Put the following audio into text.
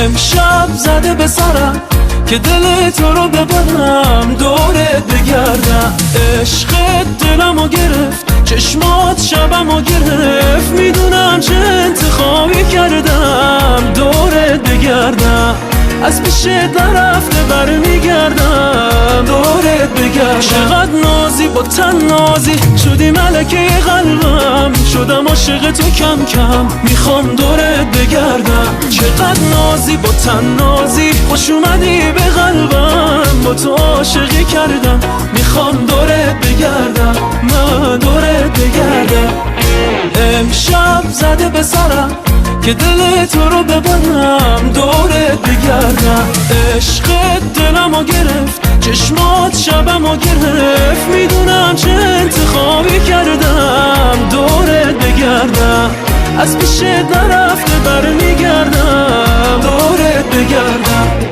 امشب زده به سرم که دل تو رو ببرم دورت بگردم. عشقت دلمو گرفت، چشمات شبمو گرفت، میدونم چه انتخابی کردم دورت بگردم. از پیشت نرفته برمیگردم دورت بگردم. چقدر نازی با تن نازی شدی ملکه قلبم، شدم عاشق تو کم کم میخوام دورت بگردم. چقدر نازی با تن نازی خوش اومدی به قلبم، با تو عاشقی کردم میخوام دورت بگردم، من دورت بگردم. امشب زده به سرم که دل تو رو ببرم دورت بگردم. عشقت دلمو گرفت، چشمات شبمو گرفت، میدونم چه انتخابی کردم دورت بگردم. از پیشت نرفته برمیگردم دورت بگردم.